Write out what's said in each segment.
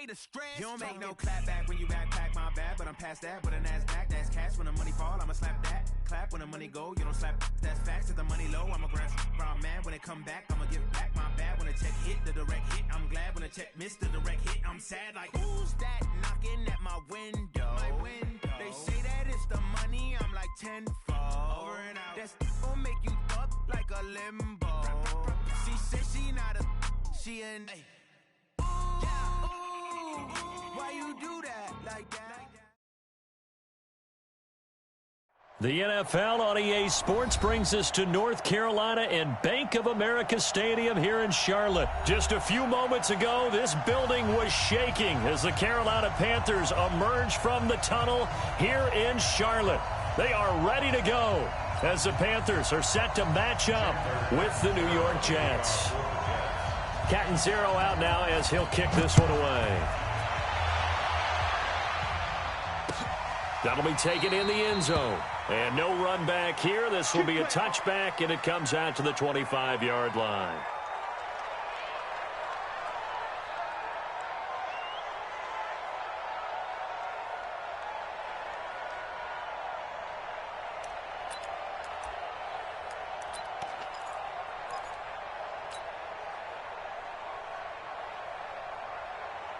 the stress. You don't make no clap back when you backpack, my bad. But I'm past that with a NASDAQ, that's cash. When the money fall, I'ma slap that. Clap when the money go, you don't slap. That's facts. If the money low, I'ma grab brown man. When it come back, I'ma give back my bad. When the check hit, the direct hit. I'm glad when the check missed the direct hit. I'm sad like, who's that knocking at my window? They say that it's the money, I'm like tenfold. Over and out. That's gon' make you up like a limbo. She said she not a, she an. Ooh, ooh, why you do that like that? The NFL on EA Sports brings us to North Carolina and Bank of America Stadium here in Charlotte. Just a few moments ago, this building was shaking as the Carolina Panthers emerge from the tunnel here in Charlotte. They are ready to go as the Panthers are set to match up with the New York Jets. Catanzaro out now as he'll kick this one away. That'll be taken in the end zone. And no run back here. This will be a touchback, and it comes out to the 25-yard line.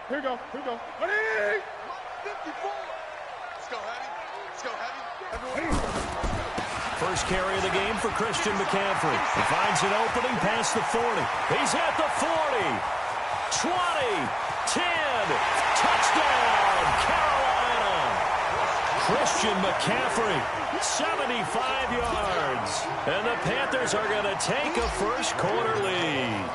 Here we go. Ready? 54. Let's go, Hattie. Let's go, Hattie. Everyone. First carry of the game for Christian McCaffrey. He finds an opening past the 40. He's at the 40. 20. 10. Touchdown, Carolina. Christian McCaffrey, 75 yards. And the Panthers are going to take a first quarter lead.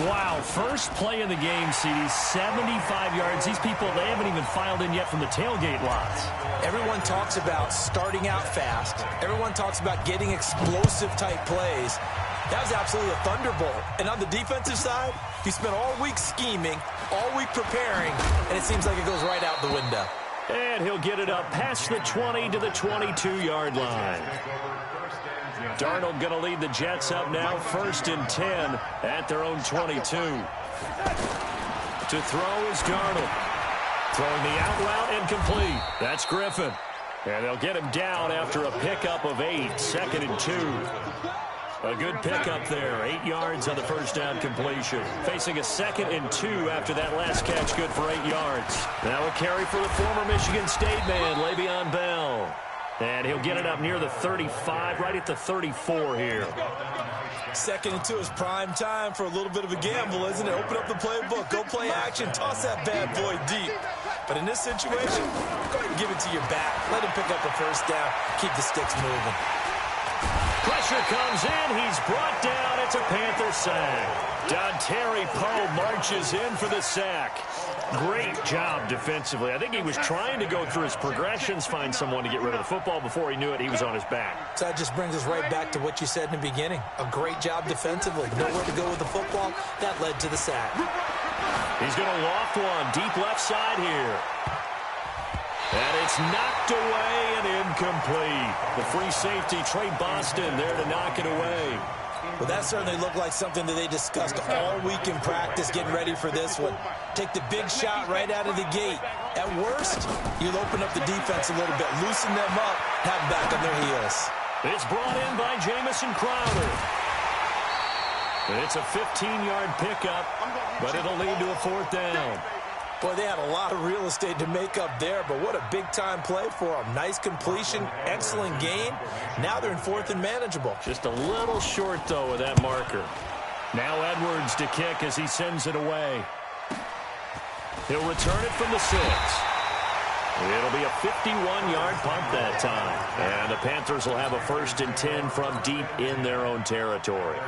Wow, first play in the game, CD, 75 yards. These people, they haven't even filed in yet from the tailgate lots. Everyone talks about starting out fast. Everyone talks about getting explosive-type plays. That was absolutely a thunderbolt. And on the defensive side, you spent all week scheming, all week preparing, and it seems like it goes right out the window. And he'll get it up past the 20 to the 22-yard line. Darnold going to lead the Jets up now, 1st and 10 at their own 22. To throw is Darnold. Throwing the out route incomplete. That's Griffin. And they'll get him down after a pickup of 8, 2nd and 2. A good pickup there, 8 yards on the first down completion. Facing a 2nd and 2 after that last catch, good for 8 yards. Now a carry for the former Michigan State man, Le'Veon Bell. And he'll get it up near the 35, right at the 34 here. 2nd and 2 is prime time for a little bit of a gamble, isn't it? Open up the playbook, go play action, toss that bad boy deep. But in this situation, go ahead and give it to your back. Let him pick up the first down, keep the sticks moving. Pressure comes in, he's brought down, it's a Panther sack. Dontari Poe marches in for the sack. Great job defensively. I think he was trying to go through his progressions, find someone to get rid of the football. Before he knew it, he was on his back. So that just brings us right back to what you said in the beginning. A great job defensively. Nowhere to go with the football. That led to the sack. He's going to loft one deep left side here. And it's knocked away and incomplete. The free safety, Trey Boston, there to knock it away. Well, that certainly looked like something that they discussed all week in practice, getting ready for this one. Take the big shot right out of the gate. At worst, you'll open up the defense a little bit, loosen them up, have them back on their heels. It's brought in by Jamison Crowder. And it's a 15-yard pickup, but it'll lead to a 4th down. Boy, they had a lot of real estate to make up there, but what a big-time play for them. Nice completion, excellent gain. Now they're in 4th and manageable. Just a little short, though, of that marker. Now Edwards to kick as he sends it away. He'll return it from the 6. It'll be a 51-yard punt that time. And the Panthers will have a 1st and 10 from deep in their own territory.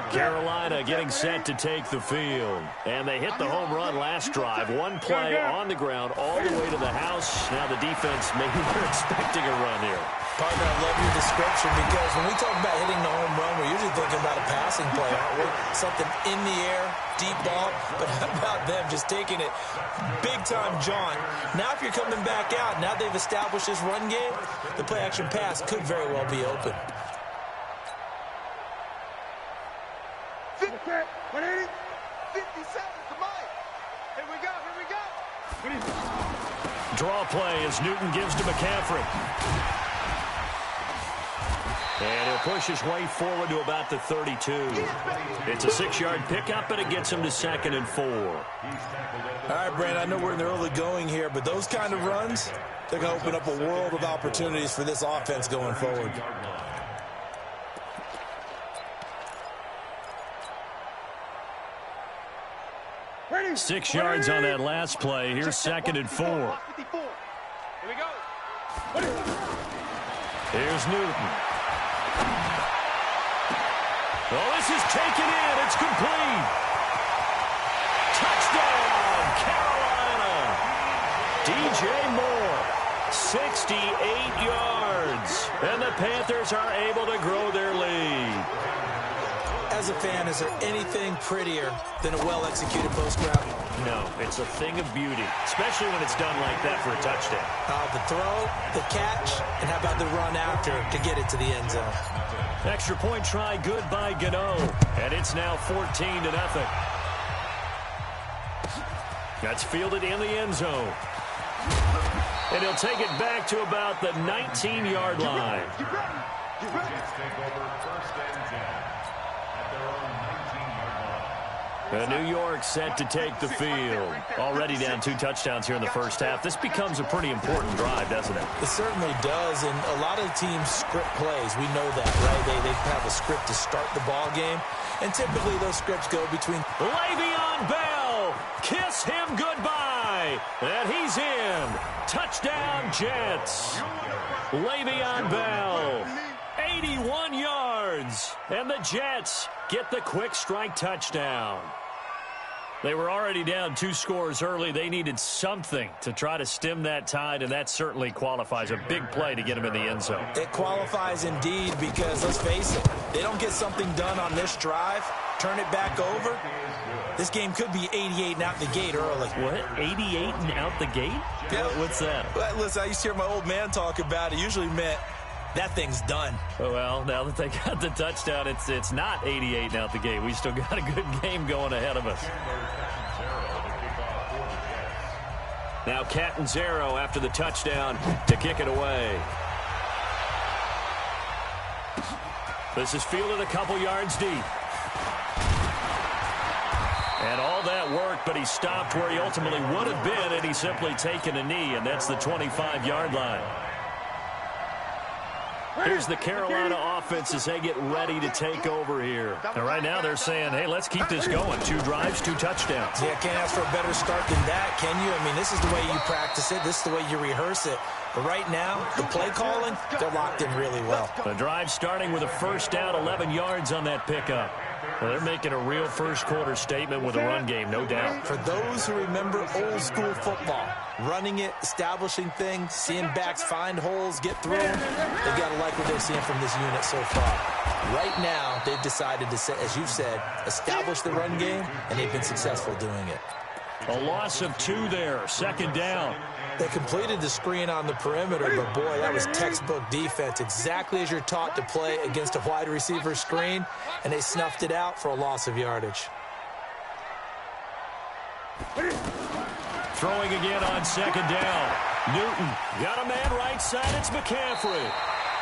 Carolina getting set to take the field. And they hit the home run last drive. One play on the ground all the way to the house. Now the defense, maybe they're expecting a run here. Partner, I love your description because when we talk about hitting the home run, we're usually thinking about a passing play, aren't we? Something in the air, deep ball. But how about them just taking it big-time jaunt? Now if you're coming back out, now they've established this run game, the play-action pass could very well be open. 180, 56. draw play as Newton gives to McCaffrey. And he'll push his way forward to about the 32. It's a 6-yard pickup, and it gets him to 2nd and 4. All right, Brandon, I know we're in the early going here, but those kind of runs, they're going to open up a world of opportunities for this offense going forward. Ready? 6 yards on that last play. Here's 2nd and 4. Here we go. Here's Newton. Oh, this is taken in. It's complete. Touchdown, Carolina. DJ Moore, 68 yards. And the Panthers are able to grow their lead. As a fan, is there anything prettier than a well-executed post route? No, it's a thing of beauty, especially when it's done like that for a touchdown. The throw, the catch, and how about the run after to get it to the end zone? Extra point try good by Gano, and it's now 14-0. That's fielded in the end zone. And he'll take it back to about the 19-yard line. New York set to take the field. Already down 2 touchdowns here in the first half. This becomes a pretty important drive, doesn't it? It certainly does, and a lot of teams script plays. We know that, right? They have a script to start the ball game, and typically those scripts go between... Le'Veon Bell, kiss him goodbye, and he's in. Touchdown, Jets. Le'Veon Bell, 81 yards, and the Jets get the quick strike touchdown. They were already down 2 scores early. They needed something to try to stem that tide, and that certainly qualifies. A big play to get them in the end zone. It qualifies indeed because, let's face it, they don't get something done on this drive, turn it back over, this game could be 88 and out the gate early. What? 88 and out the gate? Yeah. What's that? Well, listen, I used to hear my old man talk about it. Usually meant that thing's done. Well, now that they got the touchdown, it's not 88 and out the gate. We still got a good game going ahead of us. Now Catanzaro after the touchdown to kick it away. This is fielded a couple yards deep. And all that work, but he stopped where he ultimately would have been, and he's simply taken a knee, and that's the 25-yard line. Here's the Carolina offense as they get ready to take over here. And right now they're saying, hey, let's keep this going. 2 drives, 2 touchdowns. Yeah, can't ask for a better start than that, can you? I mean, this is the way you practice it. This is the way you rehearse it. But right now, the play calling, they're locked in really well. The drive starting with a first down, 11 yards on that pickup. Well, they're making a real first-quarter statement with a run game, no doubt. For those who remember old-school football, running it, establishing things, seeing backs find holes, get through them, they've got to like what they're seeing from this unit so far. Right now, they've decided to, as you've said, establish the run game, and they've been successful doing it. A loss of 2 there, 2nd down. They completed the screen on the perimeter, but boy, that was textbook defense, exactly as you're taught to play against a wide receiver screen, and they snuffed it out for a loss of yardage. Throwing again on 2nd down. Newton got a man right side. It's McCaffrey.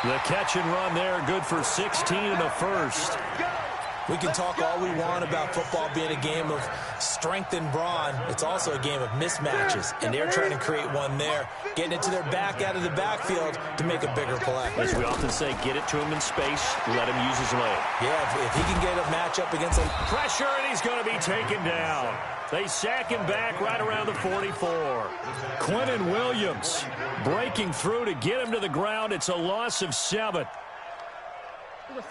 The catch and run there, good for 16 in the first. We can talk all we want about football being a game of strength and brawn. It's also a game of mismatches, and they're trying to create one there, getting it to their back out of the backfield to make a bigger play. As we often say, get it to him in space, let him use his leg. Yeah, if he can get a matchup against him. Pressure, and he's going to be taken down. They sack him back right around the 44. Quinnen Williams breaking through to get him to the ground. It's a loss of 7.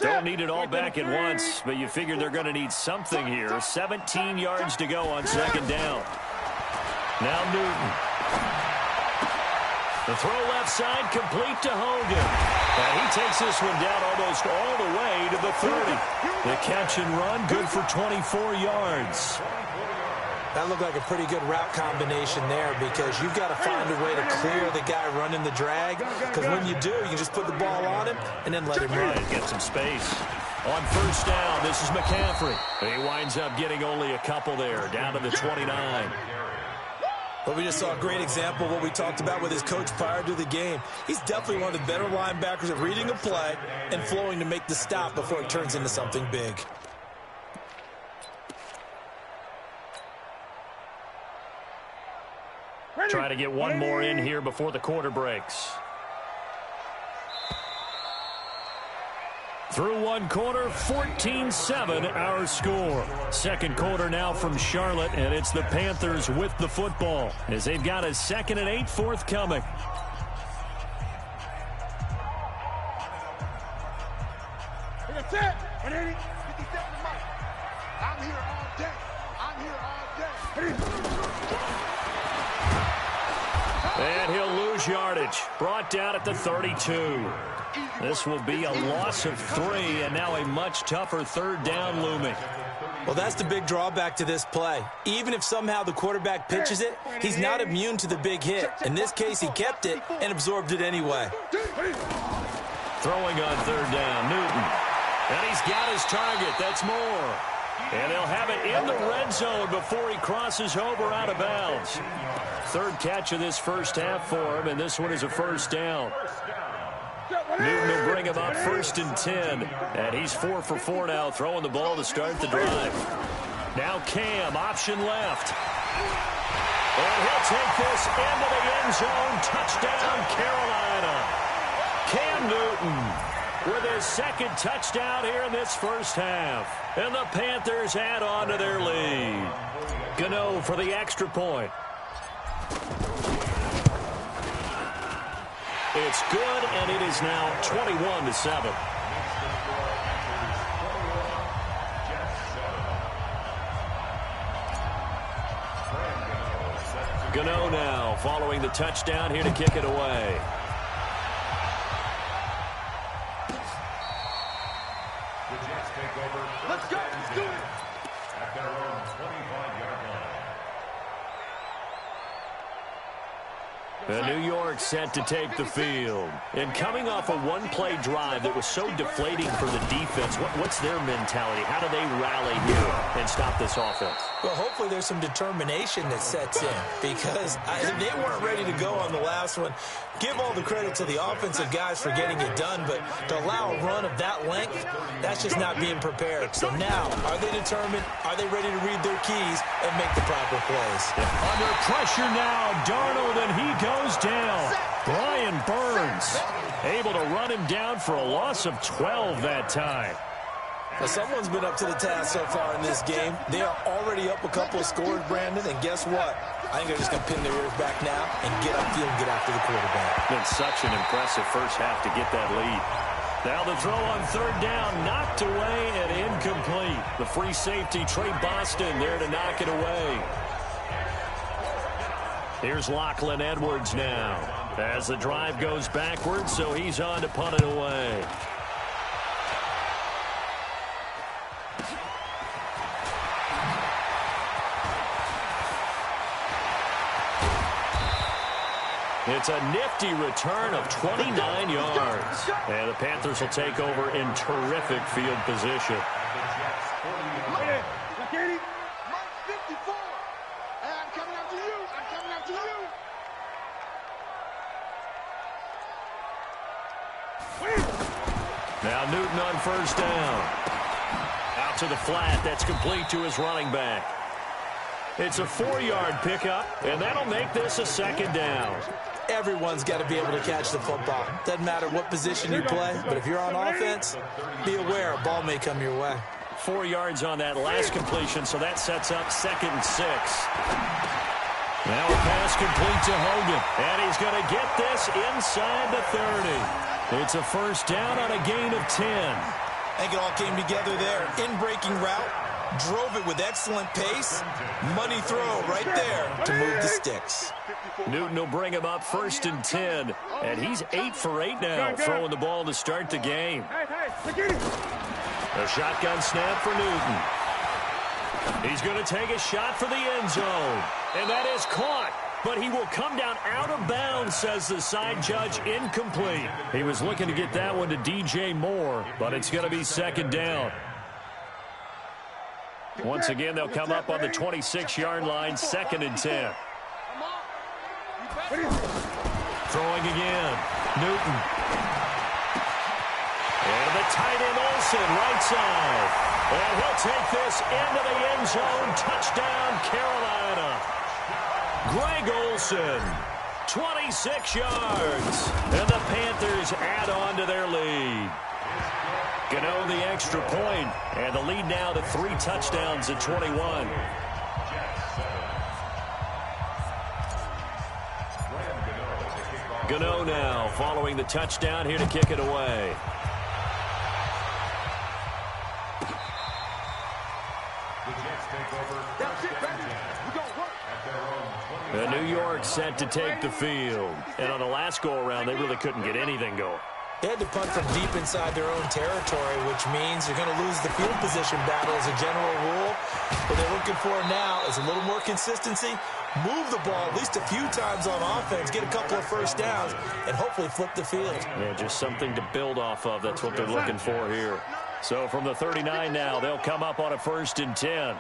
Don't need it all back at once, but you figure they're going to need something here. 17 yards to go on 2nd down. Now Newton. The throw left side complete to Hogan. And he takes this one down almost all the way to the 30. The catch and run, good for 24 yards. That looked like a pretty good route combination there because you've got to find a way to clear the guy running the drag, because when you do, you can just put the ball on him and then let him run. Get some space. On 1st down, this is McCaffrey. He winds up getting only a couple there, down to the 29. Well, we just saw a great example of what we talked about with his coach prior to the game. He's definitely one of the better linebackers at reading a play and flowing to make the stop before it turns into something big. Try to get one more in here before the quarter breaks. Through one quarter, 14-7 our score. Second quarter now from Charlotte, and it's the Panthers with the football as they've got a 2nd and 8 forthcoming. That's it. 180. 57 Mike. I'm here all day. I'm here all day. And he'll lose yardage. Brought down at the 32. This will be a loss of 3, and now a much tougher 3rd down looming. Well, that's the big drawback to this play. Even if somehow the quarterback pitches it, he's not immune to the big hit. In this case, he kept it and absorbed it anyway. Throwing on 3rd down, Newton. And he's got his target. That's more. And they'll have it in the red zone before he crosses over out of bounds. 3rd catch of this first half for him, and this one is a 1st down. Newton will bring him up 1st and 10. And he's 4 for 4 now, throwing the ball to start the drive. Now Cam, option left. And he'll take this into the end zone. Touchdown, Carolina. Cam Newton with his 2nd touchdown here in this first half. And the Panthers add on to their lead. Gano for the extra point. It's good, and it is now 21-7. Gano now following the touchdown here to kick it away. Let's go. Let's do it. At their own 25-yard line. New York set to take the field. And coming off a one-play drive that was so deflating for the defense, what's their mentality? How do they rally here and stop this offense? Well, hopefully there's some determination that sets in because they weren't ready to go on the last one. Give all the credit to the offensive guys for getting it done, but to allow a run of that length, that's just not being prepared. So now, are they determined? Are they ready to read their keys and make the proper plays? Under pressure now, Darnold, and he goes down. Brian Burns able to run him down for a loss of 12 that time. Well, someone's been up to the task so far in this game. They are already up a couple of scores, Brandon, and guess what? I think they're just going to pin their ears back now and get upfield and get after the quarterback. Been such an impressive first half to get that lead. Now the throw on 3rd down, knocked away and incomplete. The free safety, Trey Boston, there to knock it away. Here's Lachlan Edwards now as the drive goes backwards, so he's on to punt it away. It's a nifty return of 29 yards. And the Panthers will take over in terrific field position. Now Newton on 1st down. Out to the flat. That's complete to his running back. It's a 4-yard pickup, and that'll make this a 2nd down. Everyone's got to be able to catch the football. Doesn't matter what position you play, but if you're on offense, be aware a ball may come your way. 4 yards on that last completion, so that sets up 2nd and 6. Now a pass complete to Hogan, and he's going to get this inside the 30. It's a 1st down on a gain of 10. I think it all came together there. In-breaking route, drove it with excellent pace. Money throw right there to move the sticks. Newton will bring him up 1st and 10, and he's 8 for 8 now, throwing the ball to start the game. A shotgun snap for Newton. He's going to take a shot for the end zone, and that is caught. But he will come down out of bounds, says the side judge, incomplete. He was looking to get that one to DJ Moore, but it's going to be 2nd down. Once again, they'll come up on the 26-yard line, 2nd and 10. Throwing again. Newton. And the tight end Olsen, right side. And he'll take this into the end zone. Touchdown, Carolina. Greg Olsen, 26 yards. And the Panthers add on to their lead. Gano the extra point, and the lead now to 3 touchdowns at 21. Gano now following the touchdown here to kick it away. The New York set to take the field. And on the last go-around, they really couldn't get anything going. They had to punt from deep inside their own territory, which means you're going to lose the field position battle as a general rule. What they're looking for now is a little more consistency, move the ball at least a few times on offense, get a couple of first downs, and hopefully flip the field. Yeah, just something to build off of. That's what they're looking for here. So from the 39 now, they'll come up on a 1st and 10.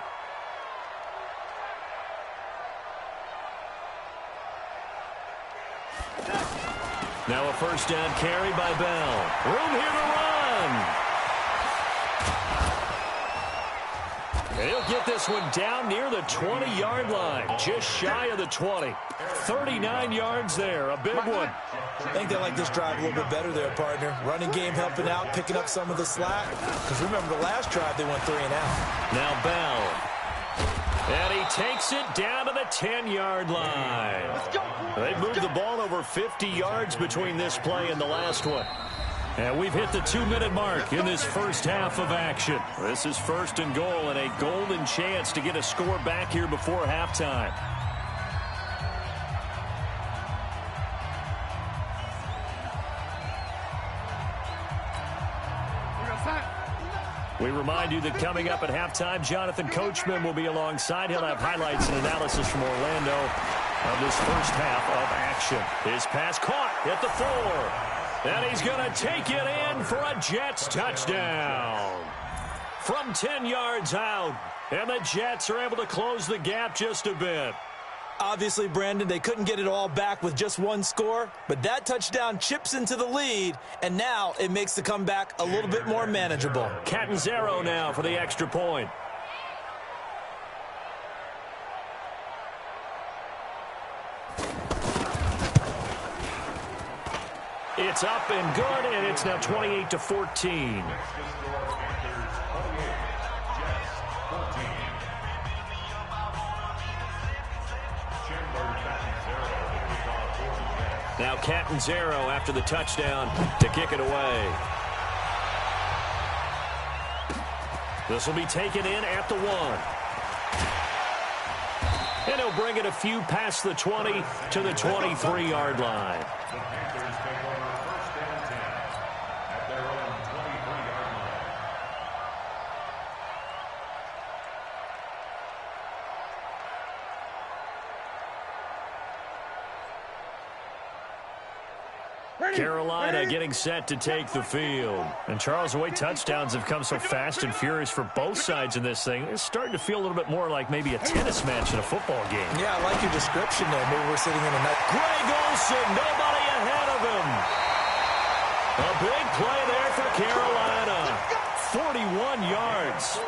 Now a first down carry by Bell. Room here to run. And he'll get this one down near the 20-yard line. Just shy of the 20. 39 yards there. A big one. I think they like this drive a little bit better there, partner. Running game helping out, picking up some of the slack. Because remember, the last drive they went 3 and out. Now Bell. And he takes it down to the 10-yard line. They've moved the ball over 50 yards between this play and the last one. And we've hit the 2-minute mark in this first half of action. This is 1st and goal and a golden chance to get a score back here before halftime. We remind you that coming up at halftime, Jonathan Coachman will be alongside. He'll have highlights and analysis from Orlando of this first half of action. His pass caught at the 4. And he's going to take it in for a Jets touchdown. From 10 yards out. And the Jets are able to close the gap just a bit. Obviously, Brandon, they couldn't get it all back with just one score, but that touchdown chips into the lead, and now it makes the comeback a little bit more manageable. Catanzaro now for the extra point. It's up and good, and it's now 28-14. Now Catanzaro after the touchdown to kick it away. This will be taken in at the 1. And he'll bring it a few past the 20 to the 23-yard line. Carolina getting set to take the field. And Charles, the way touchdowns have come so fast and furious for both sides in this thing, it's starting to feel a little bit more like maybe a tennis match in a football game. Yeah, I like your description there. Maybe we're sitting in a night. Greg Olsen, nobody ahead of him. A big play there for Carolina. 41 yards.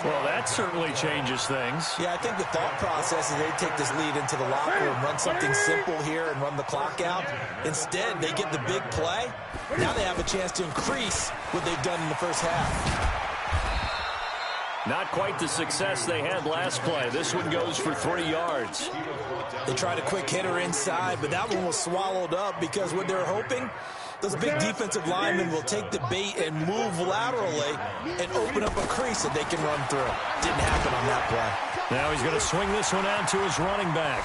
Well, that certainly changes things. Yeah, I think the thought process is they take this lead into the locker room, run something simple here and run the clock out. Instead, they get the big play. Now they have a chance to increase what they've done in the first half. Not quite the success they had last play. This one goes for 3 yards. They tried a quick hitter inside, but that one was swallowed up because what they're hoping, those big defensive linemen will take the bait and move laterally and open up a crease that they can run through. Didn't happen on that play. Now he's going to swing this one out to his running back.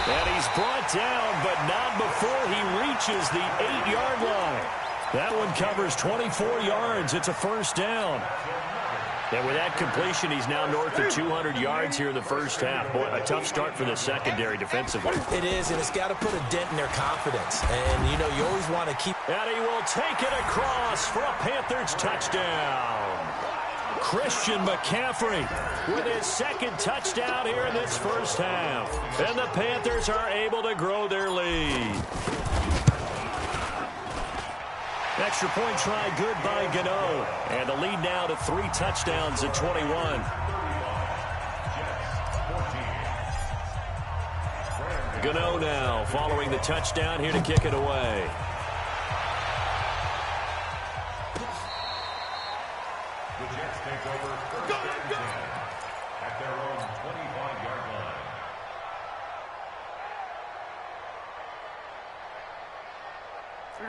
And he's brought down, but not before he reaches the 8-yard line. That one covers 24 yards. It's a first down. And with that completion, he's now north of 200 yards here in the first half. Boy, a tough start for the secondary defensively. It is, and it's got to put a dent in their confidence. And, you know, you always want to keep... And he will take it across for a Panthers touchdown. Christian McCaffrey with his second touchdown here in this first half. And the Panthers are able to grow their lead. Extra point try good by Gano. And the lead now to 3 touchdowns at 21. Gano now following the touchdown here to kick it away. The Jets take over first and 10 at their own 25-yard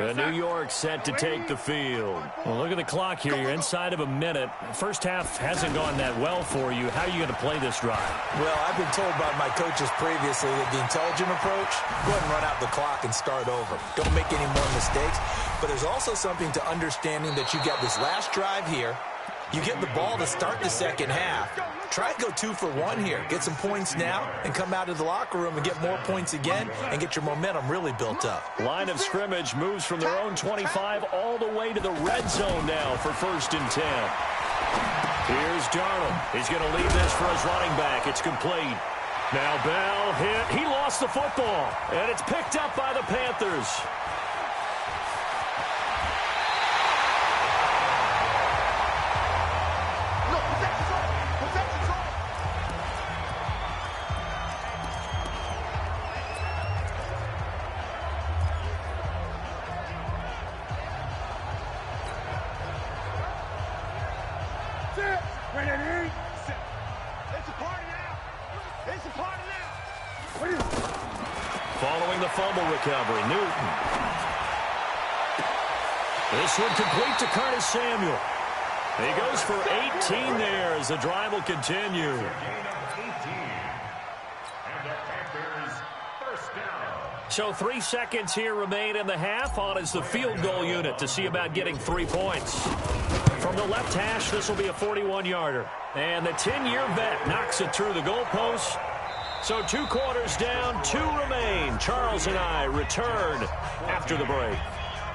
line. New York set to take the field. Well, look at the clock here. You're inside of a minute. First half hasn't gone that well for you. How are you going to play this drive? Well, I've been told by my coaches previously that the intelligent approach, go ahead and run out the clock and start over. Don't make any more mistakes. But there's also something to understanding that you got this last drive here. You get the ball to start the second half. Try to go 2 for 1 here. Get some points now and come out of the locker room and get more points again and get your momentum really built up. Line of scrimmage moves from their own 25 all the way to the red zone now for first and 10. Here's Darnold. He's going to leave this for his running back. It's complete. Now Bell hit. He lost the football. And it's picked up by the Panthers. Following the fumble recovery, Newton. This one complete to Curtis Samuel. He goes for 18 there as the drive will continue. Gain of 18. And the Panthers first down. So 3 seconds here remain in the half. On is the field goal unit to see about getting 3 points. From the left hash, this will be a 41-yarder. And the 10-year vet knocks it through the goalpost. So 2 quarters down, 2 remain. Charles and I return after the break.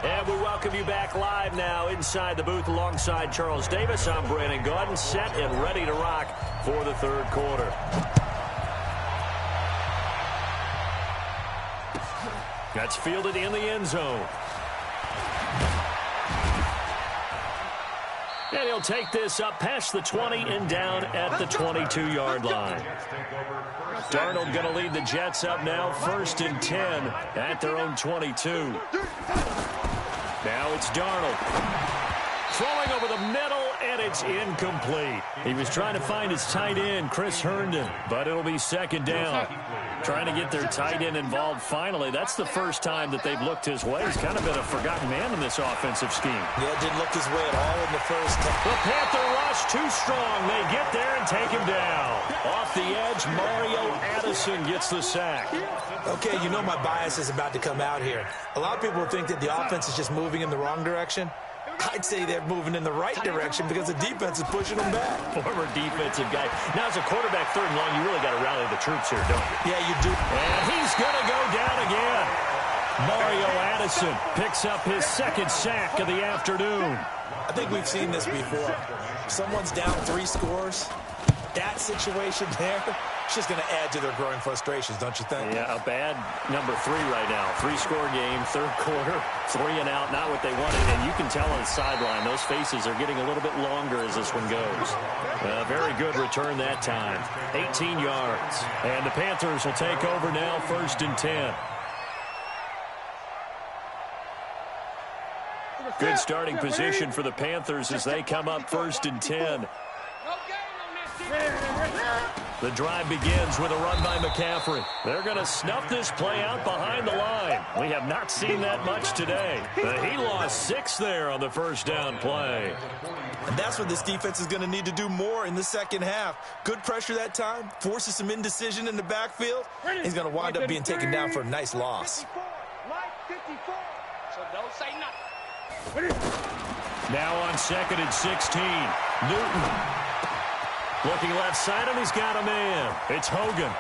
And we welcome you back live now inside the booth alongside Charles Davis. I'm Brandon Gaudin, set and ready to rock for the third quarter. That's fielded in the end zone. And he'll take this up past the 20 and down at the 22-yard line. Darnold going to lead the Jets up now, first and 10 at their own 22. Now it's Darnold. Throwing over the middle, and it's incomplete. He was trying to find his tight end, Chris Herndon, but it'll be second down. Trying to get their tight end involved finally. That's the first time that they've looked his way. He's kind of been a forgotten man in this offensive scheme. Yeah, didn't look his way at all in the first. The Panther rush too strong. They get there and take him down. Off the edge, Mario Addison gets the sack. Okay, you know my bias is about to come out here. A lot of people think that the offense is just moving in the wrong direction. I'd say they're moving in the right direction because the defense is pushing them back. Former defensive guy. Now, as a quarterback, third and long, you really got to rally the troops here, don't you? Yeah, you do. And he's going to go down again. Mario Addison picks up his second sack of the afternoon. I think we've seen this before. Someone's down 3 scores. That situation there, it's just going to add to their growing frustrations, don't you think? Yeah, a bad number 3 right now. 3-score game, third quarter, 3 and out, not what they wanted. And you can tell on the sideline, those faces are getting a little bit longer as this one goes. Very good return that time. 18 yards. And the Panthers will take over now, first and 10. Good starting position for the Panthers as they come up first and 10. The drive begins with a run by McCaffrey. They're going to snuff this play out behind the line. We have not seen that much today. But he lost 6 there on the first down play. And that's what this defense is going to need to do more in the second half. Good pressure that time, forces some indecision in the backfield. He's going to wind up being taken down for a nice loss. So don't say nothing. Now on second and 16, Newton. Looking left side, and he's got a man. It's Hogan.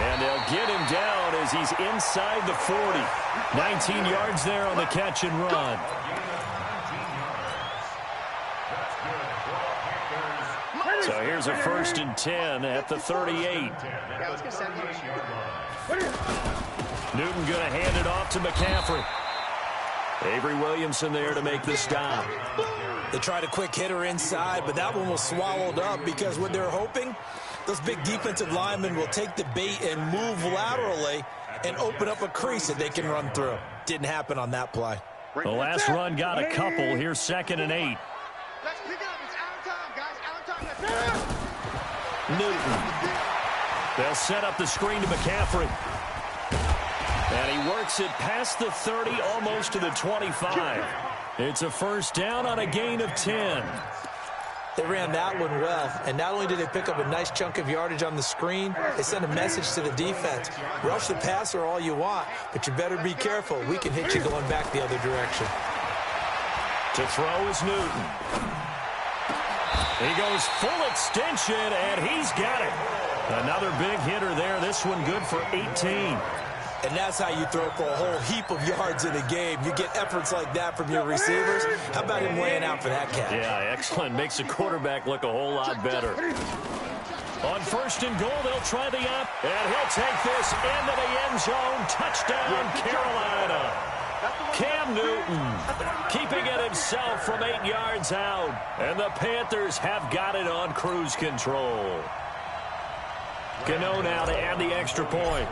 And they'll get him down as he's inside the 40. 19 yards there on the catch and run. So here's a 1st and 10 at the 38. Newton going to hand it off to McCaffrey. Avery Williamson there to make the stop. They tried a quick hitter inside, but that one was swallowed up because what they're hoping, those big defensive linemen will take the bait and move laterally and open up a crease that they can run through. Didn't happen on that play. The last run got a couple. Here's 2nd and 8. Let's pick it up. It's out of time, guys. Out of time. Newton. They'll set up the screen to McCaffrey. And he works it past the 30, almost to the 25. It's a 1st down on a gain of 10. They ran that one well, and not only did they pick up a nice chunk of yardage on the screen, they sent a message to the defense. Rush the passer all you want, but you better be careful. We can hit you going back the other direction. To throw is Newton. He goes full extension, and he's got it. Another big hitter there. This one good for 18. And that's how you throw for a whole heap of yards in a game. You get efforts like that from your receivers. How about him laying out for that catch? Yeah, excellent. Makes the quarterback look a whole lot better. On 1st and goal, they'll try the up, and he'll take this into the end zone. Touchdown, Carolina. Cam Newton keeping it himself from 8 yards out. And the Panthers have got it on cruise control. Gano now to add the extra point.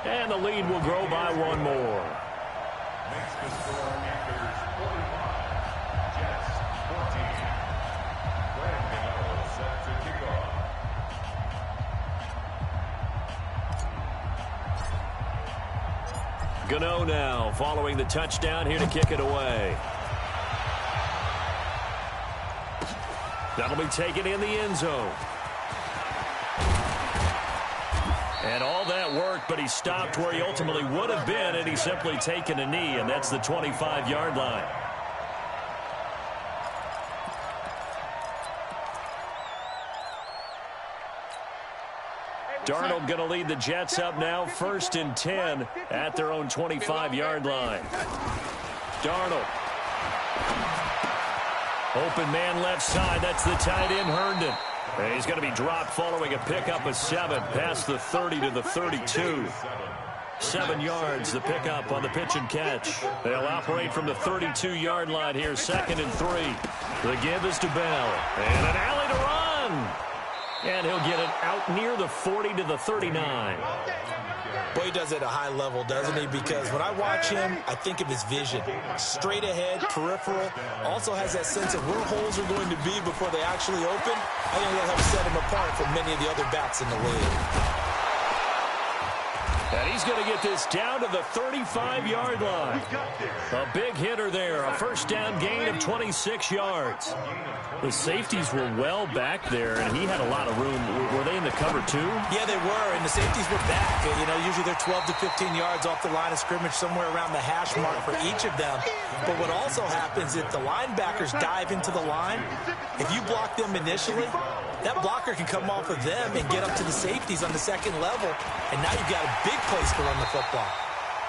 And the lead will grow by 1 more. Makes the score Panthers 45, Jets 14. Brandon set to kick off. Gano now following the touchdown here to kick it away. That'll be taken in the end zone. And all that worked, but he stopped where he ultimately would have been, and he's simply taken a knee, and that's the 25-yard line. Darnold going to lead the Jets up now, 1st and 10 at their own 25-yard line. Darnold. Open man left side. That's the tight end, Herndon. And he's going to be dropped following a pickup of 7 past the 30 to the 32. 7 yards, the pickup on the pitch and catch. They'll operate from the 32-yard line here, 2nd and 3. The give is to Bell. And an alley to run. And he'll get it out near the 40 to the 39. Boy, he does it at a high level, doesn't he? Because when I watch him, I think of his vision. Straight ahead, peripheral. Also has that sense of where holes are going to be before they actually open. I think that'll help set him apart from many of the other backs in the league. And he's going to get this down to the 35-yard line. A big hitter there. A 1st down gain of 26 yards. The safeties were well back there, and he had a lot of room. Were they in the cover, too? Yeah, they were, and the safeties were back. You know, usually they're 12 to 15 yards off the line of scrimmage, somewhere around the hash mark for each of them. But what also happens, if the linebackers dive into the line, if you block them initially, that blocker can come off of them and get up to the safeties on the 2nd level, and now you've got a big place to run the football.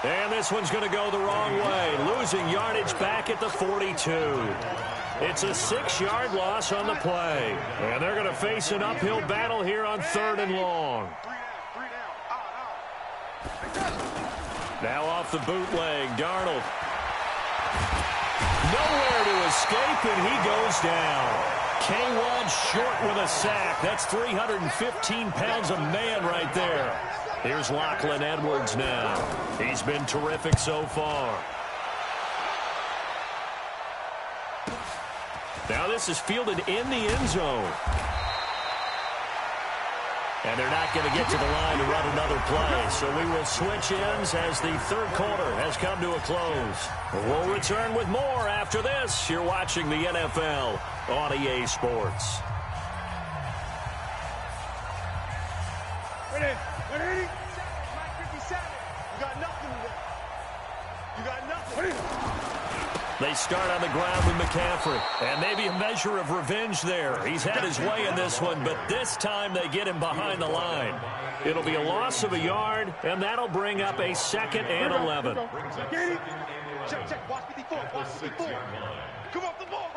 And this one's going to go the wrong way, losing yardage back at the 42. It's a 6-yard loss on the play, and they're going to face an uphill battle here on 3rd and long. Now off the bootleg, Darnold. Nowhere to escape, and he goes down. K1 short with a sack. That's 315 pounds of man right there. Here's Lachlan Edwards now. He's been terrific so far. Now this is fielded in the end zone. And they're not going to get to the line to run another play. So we will switch ends as the 3rd quarter has come to a close. We'll return with more after this. You're watching the NFL on EA Sports. Ready? 57. You got nothing today. You got nothing. They start on the ground with McCaffrey. And maybe a measure of revenge there. He's had his way in this one, but this time they get him behind the line. It'll be a loss of a yard, and that'll bring up a 2nd and 11. Check. Watch 54. Come off the ball.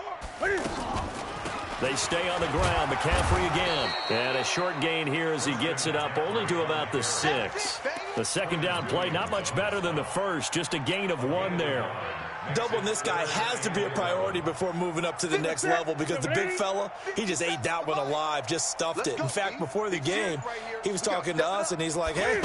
They stay on the ground. McCaffrey again. And a short gain here as he gets it up only to about the 6. The second down play not much better than the first. Just a gain of 1 there. Doubling this guy has to be a priority before moving up to the next level because the big fella, he just ate that one alive, just stuffed it. In fact, before the game, he was talking to us, and he's like, hey,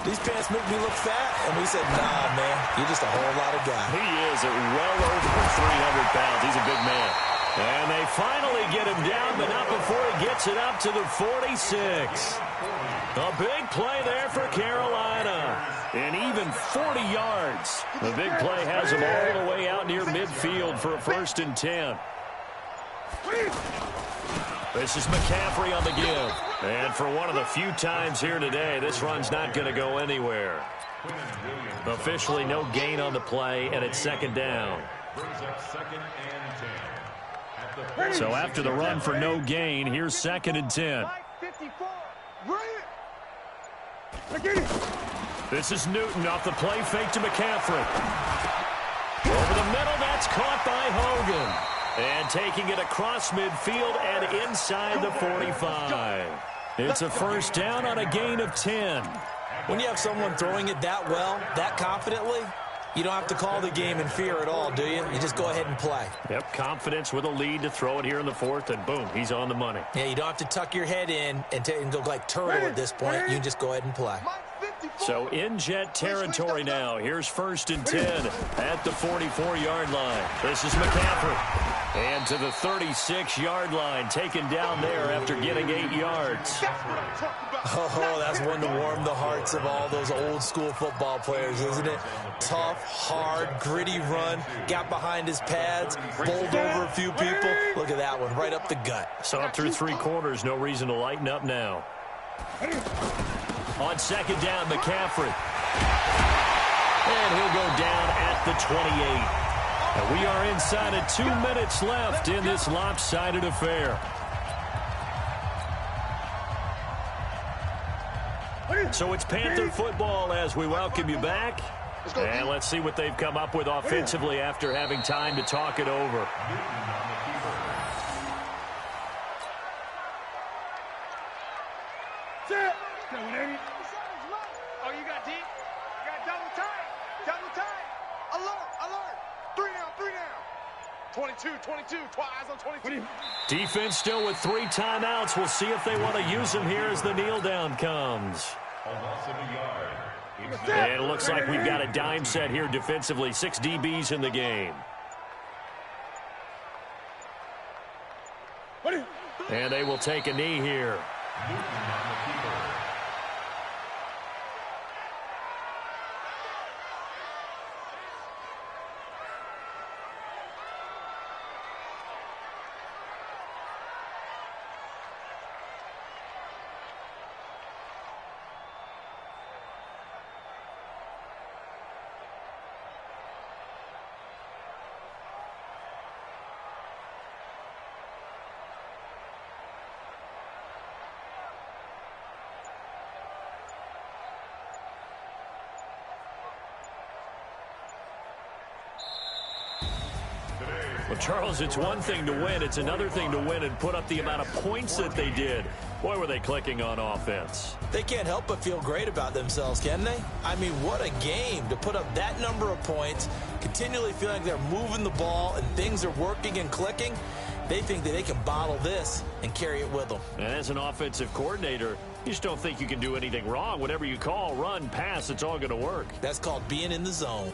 these pants make me look fat. And we said, nah, man, you're just a whole lot of guy. He is at well over 300 pounds. He's a big man. And they finally get him down, but not before he gets it up to the 46. A big play there for Carolina. And even 40 yards. The big play has him all the way out near midfield for a 1st and 10. This is McCaffrey on the give. And for one of the few times here today, this run's not going to go anywhere. Officially no gain on the play, and it's 2nd down. So after the run for no gain, here's 2nd and 10. This is Newton off the play fake to McCaffrey. Over the middle, that's caught by Hogan. And taking it across midfield and inside the 45. It's a 1st down on a gain of 10. When you have someone throwing it that well, that confidently, you don't have to call the game in fear at all, do you? You just go ahead and play. Yep, confidence with a lead to throw it here in the 4th, and boom, he's on the money. Yeah, you don't have to tuck your head in and go like turtle at this point. You just go ahead and play. So in jet territory now. Here's 1st and 10 at the 44-yard line. This is McCaffrey. And to the 36-yard line, taken down there after getting 8 yards. Oh, that's one to warm the hearts of all those old-school football players, isn't it? Tough, hard, gritty run. Got behind his pads, bowled over a few people. Look at that one, right up the gut. Saw it through 3 quarters. No reason to lighten up now. On 2nd down, McCaffrey. And he'll go down at the 28. And we are inside of 2 minutes left in this lopsided affair. So it's Panther football as we welcome you back. And let's see what they've come up with offensively after having time to talk it over. Oh, you got deep? You got double time. Double time. Alert, alert. 3 down. 22, twice on 22. Defense still with 3 timeouts. We'll see if they want to use them here as the kneel down comes. And it looks like we've got a dime set here defensively. 6 DBs in the game. And they will take a knee here. Well, Charles, it's one thing to win. It's another thing to win and put up the amount of points that they did. Boy, were they clicking on offense. They can't help but feel great about themselves, can they? I mean, what a game to put up that number of points, continually feeling like they're moving the ball and things are working and clicking. They think that they can bottle this and carry it with them. And as an offensive coordinator, you just don't think you can do anything wrong. Whatever you call, run, pass, it's all going to work. That's called being in the zone.